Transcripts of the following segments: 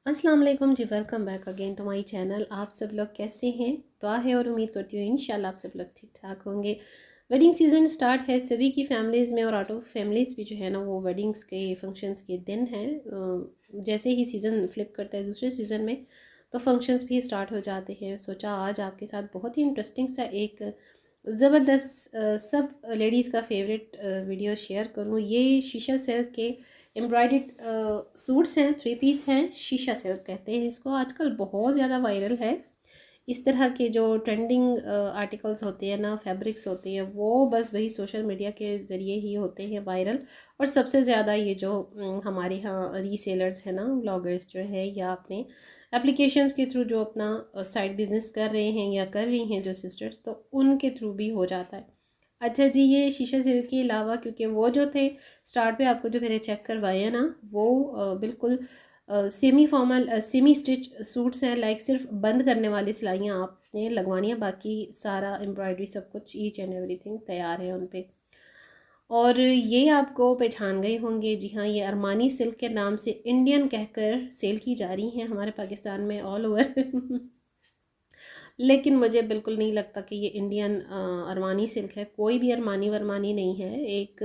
अस्सलाम वालेकुम ji, welcome back again to my channel. आप सब लोग कैसे हैं? दुआ है और उम्मीद करती हूँ इंशाल्लाह आप सब लोग ठीक ठाक होंगे। वेडिंग सीज़न स्टार्ट है सभी की फैमिलीज़ में, और आउट ऑफ फैमिलीज़ भी जो है ना वो वेडिंग्स के फंक्शंस के दिन हैं। जैसे ही सीज़न फ्लिप करता है दूसरे सीज़न में तो फंक्शंस भी स्टार्ट हो जाते हैं। सोचा आज आपके साथ बहुत ही इंटरेस्टिंग सा एक ज़बरदस्त सब लेडीज़ का फेवरेट वीडियो शेयर करूँ। ये शीशा सिल्क के एम्ब्रॉयडर्ड सूट्स हैं, थ्री पीस हैं, शीशा सिल्क कहते हैं इसको। आजकल बहुत ज़्यादा वायरल है। इस तरह के जो ट्रेंडिंग आर्टिकल्स होते हैं ना, फैब्रिक्स होते हैं, वो बस वही सोशल मीडिया के ज़रिए ही होते हैं वायरल। और सबसे ज़्यादा ये जो हमारे यहाँ रीसेलर्स हैं ना, ब्लॉगर्स जो है, या अपने एप्लीकेशंस के थ्रू जो अपना साइड बिजनेस कर रहे हैं या कर रही हैं जो सिस्टर्स, तो उनके थ्रू भी हो जाता है। अच्छा जी, ये शीशा सिल्क के अलावा, क्योंकि वो जो थे स्टार्ट पे आपको जो मैंने चेक करवाए हैं ना, वो बिल्कुल semi formal semi stitch suits हैं। लाइक सिर्फ बंद करने वाली सिलाइयाँ आपने लगवानी है, बाकी सारा एम्ब्रॉयडरी सब कुछ ईच एंड एवरीथिंग तैयार है उन पे। और ये आपको पहचान गए होंगे, जी हाँ, ये अरमानी सिल्क के नाम से इंडियन कहकर सेल की जा रही हैं हमारे पाकिस्तान में ऑल ओवर। लेकिन मुझे बिल्कुल नहीं लगता कि ये इंडियन अरमानी सिल्क है। कोई भी अरमानी वरमानी नहीं है। एक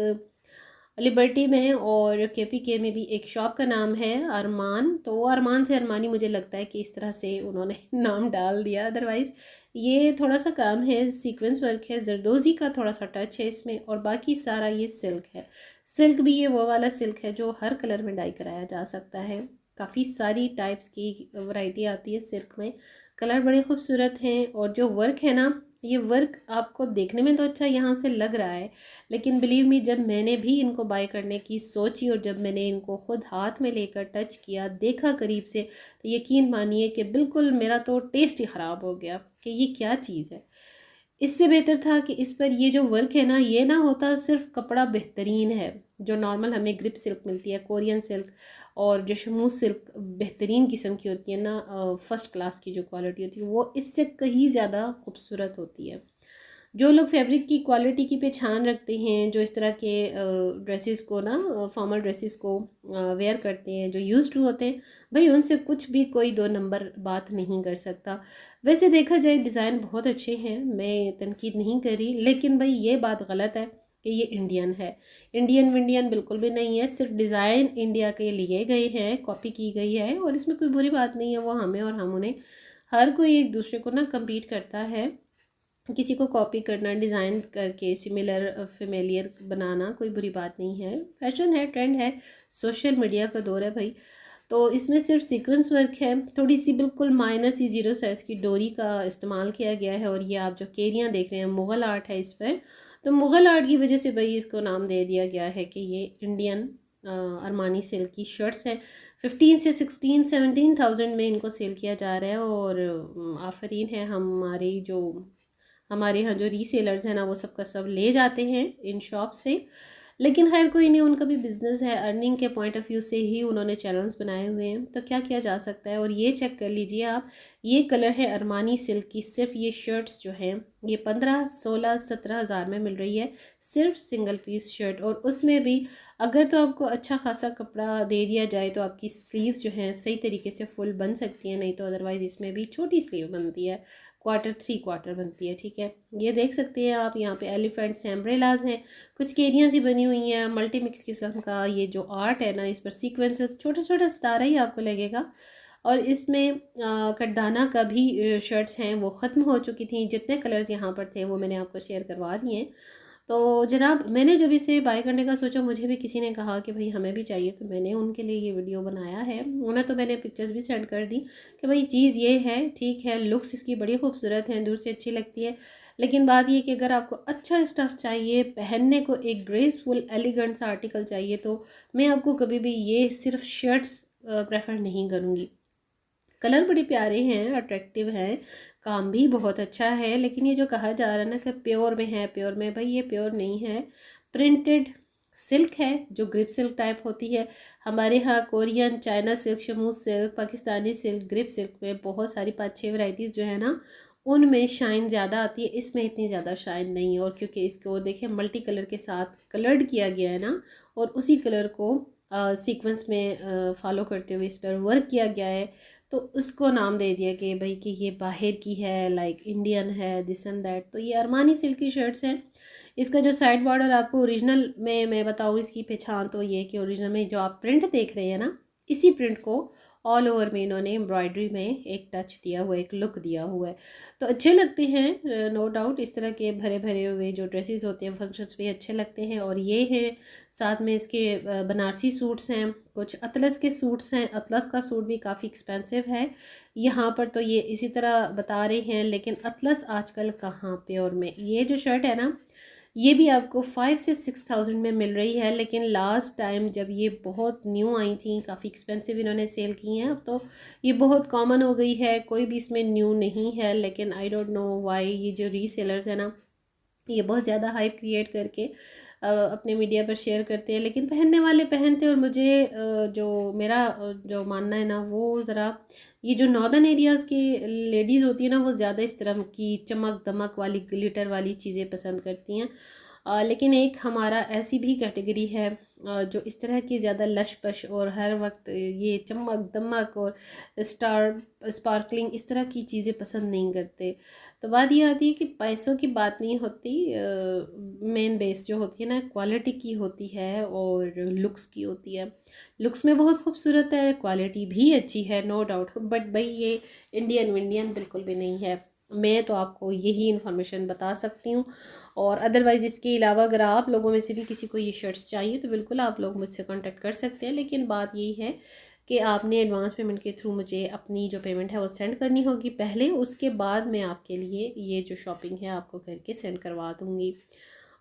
लिबर्टी में और केपीके में भी एक शॉप का नाम है अरमान, तो अरमान से अरमानी मुझे लगता है कि इस तरह से उन्होंने नाम डाल दिया। अदरवाइज़ ये थोड़ा सा काम है, सीक्वेंस वर्क है, जरदोजी का थोड़ा सा टच है इसमें, और बाकी सारा ये सिल्क है। सिल्क भी ये वो वाला सिल्क है जो हर कलर में डाई कराया जा सकता है। काफ़ी सारी टाइप्स की वैरायटी आती है सिल्क में। कलर बड़े खूबसूरत हैं, और जो वर्क है ना, ये वर्क आपको देखने में तो अच्छा यहाँ से लग रहा है, लेकिन बिलीव मी, जब मैंने भी इनको बाय करने की सोची और जब मैंने इनको खुद हाथ में लेकर टच किया, देखा करीब से, तो यकीन मानिए कि बिल्कुल मेरा तो टेस्ट ही ख़राब हो गया कि ये क्या चीज़ है। इससे बेहतर था कि इस पर ये जो वर्क है ना, ये ना होता। सिर्फ कपड़ा बेहतरीन है। जो नॉर्मल हमें ग्रिप सिल्क मिलती है, कोरियन सिल्क और जो शमूस सिल्क बेहतरीन किस्म की होती है ना, फर्स्ट क्लास की जो क्वालिटी होती है, वो इससे कहीं ज़्यादा खूबसूरत होती है। जो लोग फैब्रिक की क्वालिटी की पहचान रखते हैं, जो इस तरह के ड्रेसेस को ना, फॉर्मल ड्रेसेस को वेयर करते हैं, जो यूज्ड टू होते हैं, भाई उनसे कुछ भी कोई दो नंबर बात नहीं कर सकता। वैसे देखा जाए डिज़ाइन बहुत अच्छे हैं, मैं तनकीद नहीं करी, लेकिन भाई ये बात गलत है कि ये इंडियन है। इंडियन विंडियन बिल्कुल भी नहीं है। सिर्फ डिज़ाइन इंडिया के लिए गए हैं, कॉपी की गई है, और इसमें कोई बुरी बात नहीं है। वो हमें और हम उन्हें, हर कोई एक दूसरे को ना कम्पीट करता है। किसी को कॉपी करना, डिज़ाइन करके सिमिलर फेमिलियर बनाना कोई बुरी बात नहीं है। फैशन है, ट्रेंड है, सोशल मीडिया का दौर है भाई। तो इसमें सिर्फ सीक्वेंस वर्क है, थोड़ी सी बिल्कुल माइनर सी जीरो साइज़ की डोरी का इस्तेमाल किया गया है। और ये आप जो केरियाँ देख रहे हैं, मुग़ल आर्ट है इस पर। तो मुग़ल आर्ट की वजह से भाई इसको नाम दे दिया गया है कि ये इंडियन अरमानी सिल्क की शर्ट्स हैं। 15 से 16 17,000 में इनको सेल किया जा रहा है। और आफरीन है हमारे यहाँ जो रीसेलर्स हैं ना, वो सब का सब ले जाते हैं इन शॉप से। लेकिन खैर कोई नहीं, उनका भी बिजनेस है, अर्निंग के पॉइंट ऑफ व्यू से ही उन्होंने चैनल्स बनाए हुए हैं, तो क्या किया जा सकता है। और ये चेक कर लीजिए आप, ये कलर है अरमानी सिल्क की। सिर्फ ये शर्ट्स जो हैं, ये 15 16 17 हज़ार में मिल रही है, सिर्फ सिंगल पीस शर्ट। और उसमें भी अगर तो आपको अच्छा खासा कपड़ा दे दिया जाए तो आपकी स्लीव्स जो हैं सही तरीके से फुल बन सकती हैं, नहीं तो अदरवाइज़ इसमें भी छोटी स्लीव बनती है, क्वार्टर 3/4 बनती है। ठीक है, ये देख सकते हैं आप, यहाँ पे एलिफेंट्स हैं, अम्ब्रेलाज हैं, कुछ केरियाँ सी बनी हुई हैं, मल्टी मिक्स किस्म का ये जो आर्ट है ना, इस पर सीक्वेंस छोटा छोटा सितारा ही आपको लगेगा। और इसमें कटदाना का भी शर्ट्स हैं, वो ख़त्म हो चुकी थी। जितने कलर्स यहाँ पर थे वो मैंने आपको शेयर करवा दिए हैं। तो जनाब, मैंने जब इसे बाय करने का सोचा, मुझे भी किसी ने कहा कि भाई हमें भी चाहिए, तो मैंने उनके लिए ये वीडियो बनाया है। उन्हें तो मैंने पिक्चर्स भी सेंड कर दी कि भाई चीज़ ये है, ठीक है, लुक्स इसकी बड़ी खूबसूरत हैं, दूर से अच्छी लगती है, लेकिन बात ये कि अगर आपको अच्छा स्टफ़ चाहिए, पहनने को एक ग्रेसफुल एलिगेंट सा आर्टिकल चाहिए, तो मैं आपको कभी भी ये सिर्फ शर्ट्स प्रेफर नहीं करूँगी। कलर बड़े प्यारे हैं, अट्रैक्टिव हैं, काम भी बहुत अच्छा है, लेकिन ये जो कहा जा रहा है ना कि प्योर में है, प्योर में, भाई ये प्योर नहीं है। प्रिंटेड सिल्क है, जो ग्रिप सिल्क टाइप होती है। हमारे यहाँ Korean, China silk, charmeuse silk, Pakistani silk, crepe silk में बहुत सारी 5 6 वैरायटीज़ जो है ना, उनमें शाइन ज़्यादा आती है, इसमें इतनी ज़्यादा शाइन नहीं है। और क्योंकि इसको देखें मल्टी कलर के साथ कलर्ड किया गया है ना, और उसी कलर को सीक्वेंस में फॉलो करते हुए इस पर वर्क किया गया है, तो उसको नाम दे दिया कि भाई कि ये बाहर की है, लाइक इंडियन है, दिस एंड दैट। तो ये अरमानी सिल्क की शर्ट्स हैं। इसका जो साइड बॉर्डर आपको ओरिजिनल में मैं बताऊँ इसकी पहचान तो ये कि ओरिजिनल में जो आप प्रिंट देख रहे हैं ना, इसी प्रिंट को ऑल ओवर में इन्होंने एम्ब्रॉयडरी में एक टच दिया हुआ है, एक लुक दिया हुआ है। तो अच्छे लगते हैं नो डाउट। इस तरह के भरे भरे हुए जो ड्रेसेस होते हैं फंक्शंस पे अच्छे लगते हैं। और ये हैं साथ में इसके बनारसी सूट्स हैं, कुछ अतलस के सूट्स हैं। अतलस का सूट भी काफ़ी एक्सपेंसिव है यहाँ पर, तो ये इसी तरह बता रहे हैं। लेकिन अतलस आजकल कहाँ प्योर में, ये जो शर्ट है ना, ये भी आपको 5 से 6 थाउजेंड में मिल रही है। लेकिन लास्ट टाइम जब ये बहुत न्यू आई थी, काफ़ी एक्सपेंसिव इन्होंने सेल की हैं। अब तो ये बहुत कॉमन हो गई है, कोई भी इसमें न्यू नहीं है। लेकिन आई डोंट नो वाई ये जो रीसेलर्स हैं ना, ये बहुत ज़्यादा हाइप क्रिएट करके अपने मीडिया पर शेयर करते हैं। लेकिन पहनने वाले पहनते हैं। और मुझे जो मेरा जो मानना है ना, वो ज़रा ये जो नॉर्दर्न एरियाज़ की लेडीज़ होती है ना, वो ज़्यादा इस तरह की चमक दमक वाली ग्लिटर वाली चीज़ें पसंद करती हैं। लेकिन एक हमारा ऐसी भी कैटेगरी है जो इस तरह की ज़्यादा लश पश और हर वक्त ये चमक दमक और स्पार्कलिंग इस तरह की चीज़ें पसंद नहीं करते। तो बात ये आती है कि पैसों की बात नहीं होती, मेन बेस जो होती है ना, क्वालिटी की होती है और लुक्स की होती है। लुक्स में बहुत खूबसूरत है, क्वालिटी भी अच्छी है, नो डाउट। बट भाई ये इंडियन विंडियन बिल्कुल भी नहीं है। मैं तो आपको यही इन्फॉर्मेशन बता सकती हूँ। और अदरवाइज़ इसके अलावा अगर आप लोगों में से भी किसी को ये शर्ट्स चाहिए तो बिल्कुल आप लोग मुझसे कांटेक्ट कर सकते हैं। लेकिन बात यही है कि आपने एडवांस पेमेंट के थ्रू मुझे अपनी जो पेमेंट है वो सेंड करनी होगी पहले, उसके बाद मैं आपके लिए ये जो शॉपिंग है आपको करके सेंड करवा दूँगी।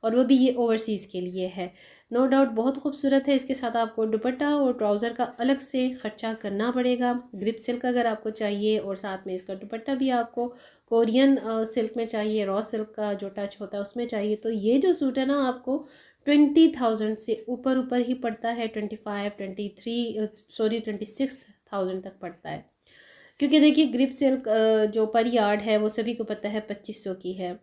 और वो भी ये ओवरसीज़ के लिए है। नो डाउट बहुत खूबसूरत है। इसके साथ आपको दुपट्टा और ट्राउज़र का अलग से ख़र्चा करना पड़ेगा। ग्रिप सिल्क अगर आपको चाहिए और साथ में इसका दुपट्टा भी आपको कोरियन सिल्क में चाहिए, रॉ सिल्क का जो टच होता है उसमें चाहिए, तो ये जो सूट है ना आपको 20,000 से ऊपर ऊपर ही पड़ता है। 26,000 तक पड़ता है। क्योंकि देखिए ग्रिप सिल्क जो पर यार्ड है वो सभी को पता है 2500 की है,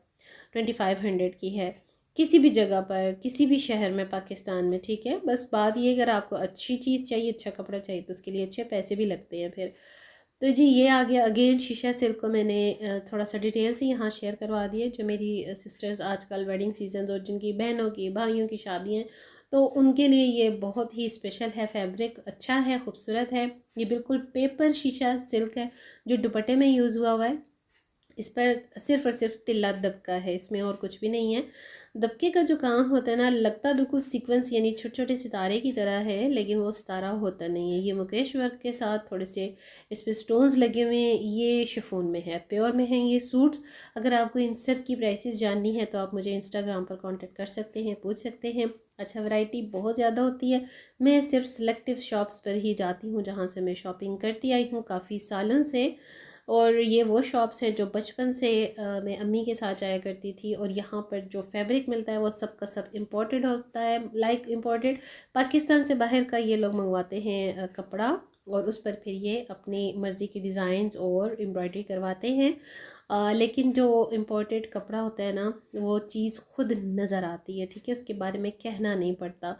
2500 की है किसी भी जगह पर, किसी भी शहर में पाकिस्तान में, ठीक है। बस बात ये अगर आपको अच्छी चीज़ चाहिए, अच्छा कपड़ा चाहिए, तो उसके लिए अच्छे पैसे भी लगते हैं फिर। तो जी ये आ गया अगेन शीशा सिल्क को मैंने थोड़ा सा डिटेल से यहाँ शेयर करवा दिया। जो मेरी सिस्टर्स आजकल वेडिंग सीजन और जिनकी बहनों की भाइयों की शादियाँ, तो उनके लिए ये बहुत ही स्पेशल है। फैब्रिक अच्छा है, खूबसूरत है। ये बिल्कुल पेपर शीशा सिल्क है जो दुपट्टे में यूज़ हुआ है। इस पर सिर्फ और सिर्फ तिल्ला दबका है, इसमें और कुछ भी नहीं है। दबके का जो काम होता है ना, लगता बिल्कुल सीक्वेंस यानी छोटे छोटे सितारे की तरह है, लेकिन वो सितारा होता नहीं है। ये मुकेश वर्क के साथ थोड़े से इस पर स्टोन्स लगे हुए हैं। ये शिफॉन में है, प्योर में है ये सूट्स। अगर आपको इन सब की प्राइसेस जाननी है तो आप मुझे इंस्टाग्राम पर कांटेक्ट कर सकते हैं, पूछ सकते हैं। अच्छा वैरायटी बहुत ज़्यादा होती है। मैं सिर्फ सेलेक्टिव शॉप्स पर ही जाती हूँ जहाँ से मैं शॉपिंग करती आई हूँ काफ़ी सालन से। और ये वो शॉप्स हैं जो बचपन से मैं अम्मी के साथ जाया करती थी। और यहाँ पर जो फैब्रिक मिलता है वो सब का सब इम्पोर्टेड होता है, लाइक इम्पोर्टेड। पाकिस्तान से बाहर का ये लोग मंगवाते हैं कपड़ा, और उस पर फिर ये अपनी मर्ज़ी की डिज़ाइंस और एम्ब्रॉयडरी करवाते हैं। लेकिन जो इम्पोर्टेड कपड़ा होता है ना, वो चीज़ खुद नज़र आती है, ठीक है। उसके बारे में कहना नहीं पड़ता।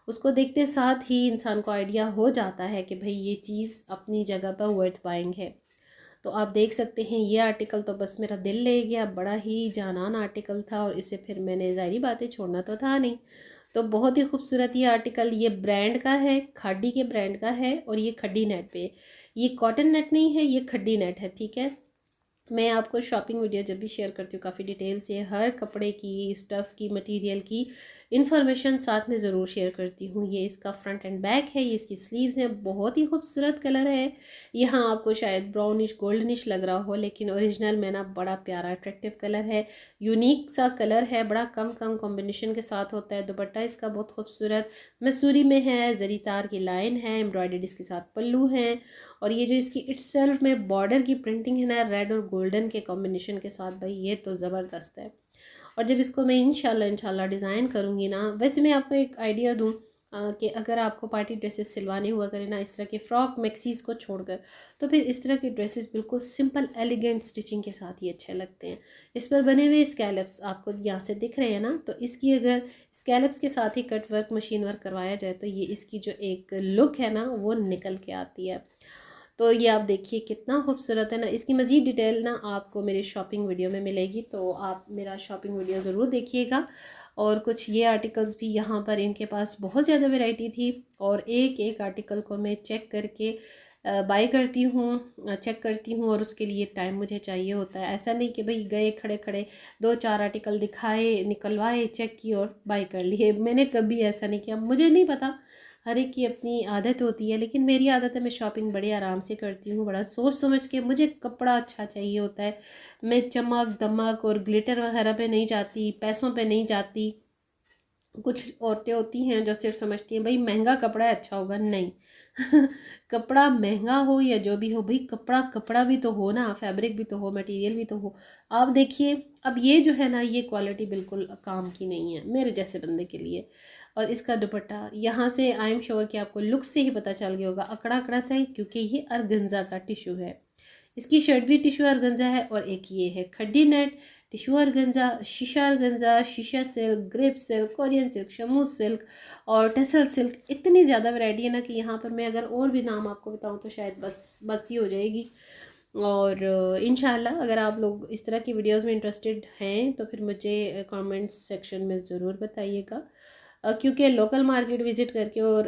उसको देखते साथ ही इंसान को आइडिया हो जाता है कि भाई ये चीज़ अपनी जगह पर वर्थ बाइंग है। तो आप देख सकते हैं ये आर्टिकल तो बस मेरा दिल ले गया, बड़ा ही जानान आर्टिकल था। और इसे फिर मैंने ज़ाहिरी बातें छोड़ना तो था नहीं। तो बहुत ही खूबसूरत ये आर्टिकल, ये ब्रांड का है, खाड़ी के ब्रांड का है। और ये खड्डी नेट पे, ये कॉटन नेट नहीं है, ये खड्डी नेट है, ठीक है। मैं आपको शॉपिंग वीडियो जब भी शेयर करती हूँ काफ़ी डिटेल से हर कपड़े की, स्टफ़ की, मटेरियल की इन्फॉर्मेशन साथ में ज़रूर शेयर करती हूँ। ये इसका फ्रंट एंड बैक है, ये इसकी स्लीव्स हैं। बहुत ही खूबसूरत कलर है। यहाँ आपको शायद ब्राउनिश गोल्डनिश लग रहा हो, लेकिन ओरिजिनल में ना बड़ा प्यारा अट्रैक्टिव कलर है, यूनिक सा कलर है, बड़ा कम कम कॉम्बिनेशन के साथ होता है। दुपट्टा इसका बहुत खूबसूरत मसूरी में है, जरी तार की लाइन है, एम्ब्रॉयडर्ड इसके साथ पल्लू हैं। और ये जो इसकी इट्सेल्फ में बॉर्डर की प्रिंटिंग है ना, रेड और गोल्डन के कॉम्बिनेशन के साथ, भाई ये तो ज़बरदस्त है। और जब इसको मैं इंशाल्लाह डिज़ाइन करूँगी ना, वैसे मैं आपको एक आइडिया दूँ, कि अगर आपको पार्टी ड्रेसेस सिलवाने हुआ करे ना इस तरह के फ्रॉक मैक्सीज को छोड़कर, तो फिर इस तरह के ड्रेसेस बिल्कुल सिंपल एलिगेंट स्टिचिंग के साथ ही अच्छे लगते हैं। इस पर बने हुए स्कैलप्स आपको यहाँ से दिख रहे हैं ना, तो इसकी अगर स्कैलप्स के साथ ही कट वर्क मशीन वर्क करवाया जाए तो ये इसकी जो एक लुक है ना वो निकल के आती है। तो ये आप देखिए कितना खूबसूरत है ना। इसकी मज़ीद डिटेल ना आपको मेरे शॉपिंग वीडियो में मिलेगी, तो आप मेरा शॉपिंग वीडियो ज़रूर देखिएगा। और कुछ ये आर्टिकल्स भी यहाँ पर इनके पास बहुत ज़्यादा वैरायटी थी, और एक एक आर्टिकल को मैं चेक करके बाय करती हूँ, चेक करती हूँ, और उसके लिए टाइम मुझे चाहिए होता है। ऐसा नहीं कि भाई गए खड़े खड़े 2-4 आर्टिकल दिखाए, निकलवाए, चेक की और बाय कर लिए। मैंने कभी ऐसा नहीं किया। मुझे नहीं पता, हर एक की अपनी आदत होती है, लेकिन मेरी आदत है मैं शॉपिंग बड़े आराम से करती हूँ, बड़ा सोच समझ के। मुझे कपड़ा अच्छा चाहिए होता है, मैं चमक दमक और ग्लिटर वगैरह पे नहीं जाती, पैसों पे नहीं जाती। कुछ औरतें होती हैं जो सिर्फ समझती हैं भाई महंगा कपड़ा है अच्छा होगा, नहीं। कपड़ा महंगा हो या जो भी हो, भाई कपड़ा कपड़ा भी तो हो ना, फैब्रिक भी तो हो, मटेरियल भी तो हो। आप देखिए अब ये जो है ना, ये क्वालिटी बिल्कुल काम की नहीं है मेरे जैसे बंदे के लिए। और इसका दुपट्टा यहाँ से आई एम श्योर कि आपको लुक से ही पता चल गया होगा, अकड़ा अकड़ा सा है, क्योंकि ये अर्गंजा का टिश्यू है। इसकी शर्ट भी टिश्यू अर्गंजा है, और एक ये है खड्डी नेट टिश्यू अर्गंजा, शीशा silk, crepe silk, Korean silk, charmeuse silk और टसल सिल्क। इतनी ज़्यादा वैरायटी है ना कि यहाँ पर मैं अगर और भी नाम आपको बताऊँ तो शायद बस ही हो जाएगी। और इंशाल्लाह अगर आप लोग इस तरह की वीडियोस में इंटरेस्टेड हैं तो फिर मुझे कमेंट्स सेक्शन में ज़रूर बताइएगा। क्योंकि लोकल मार्केट विज़िट करके और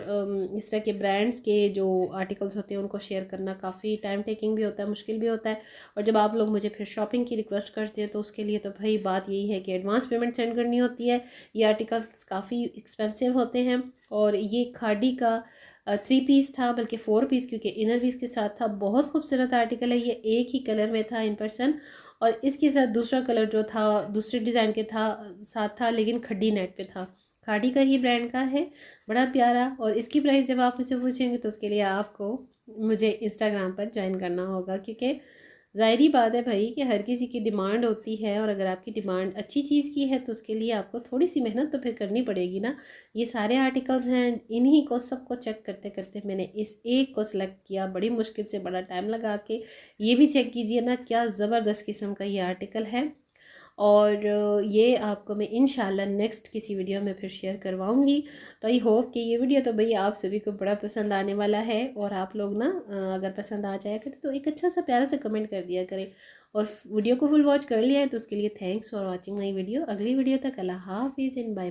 इस तरह के ब्रांड्स के जो आर्टिकल्स होते हैं उनको शेयर करना काफ़ी टाइम टेकिंग भी होता है, मुश्किल भी होता है। और जब आप लोग मुझे फिर शॉपिंग की रिक्वेस्ट करते हैं तो उसके लिए तो भाई बात यही है कि एडवांस पेमेंट सेंड करनी होती है। ये आर्टिकल्स काफ़ी एक्सपेंसिव होते हैं। और ये खादी का 3 पीस था, बल्कि 4 पीस, क्योंकि इनर पीस के साथ था। बहुत खूबसूरत आर्टिकल है ये, एक ही कलर में था इन पर्सन, और इसके साथ दूसरा कलर जो था दूसरे डिज़ाइन के था साथ था, लेकिन खड्डी नेट पे था। खादी का ही ब्रांड का है, बड़ा प्यारा। और इसकी प्राइस जब आप मुझसे पूछेंगे तो उसके लिए आपको मुझे इंस्टाग्राम पर ज्वाइन करना होगा, क्योंकि ज़ाहिरी बात है भाई कि हर किसी की डिमांड होती है, और अगर आपकी डिमांड अच्छी चीज़ की है तो उसके लिए आपको थोड़ी सी मेहनत तो फिर करनी पड़ेगी ना। ये सारे आर्टिकल्स हैं, इन्हीं को सबको चेक करते करते मैंने इस एक को सिलेक्ट किया, बड़ी मुश्किल से, बड़ा टाइम लगा के। ये भी चेक कीजिए ना क्या ज़बरदस्त किस्म का ये आर्टिकल है। और ये आपको मैं इंशाल्लाह नेक्स्ट किसी वीडियो में फिर शेयर करवाऊँगी। तो आई होप कि ये वीडियो तो भई आप सभी को बड़ा पसंद आने वाला है, और आप लोग ना अगर पसंद आ जाया करे तो एक अच्छा सा प्यारा सा कमेंट कर दिया करें। और वीडियो को फुल वॉच कर लिया है तो उसके लिए thanks for watching my video. अगली वीडियो तक अल्लाह हाफिज़ एंड बाय।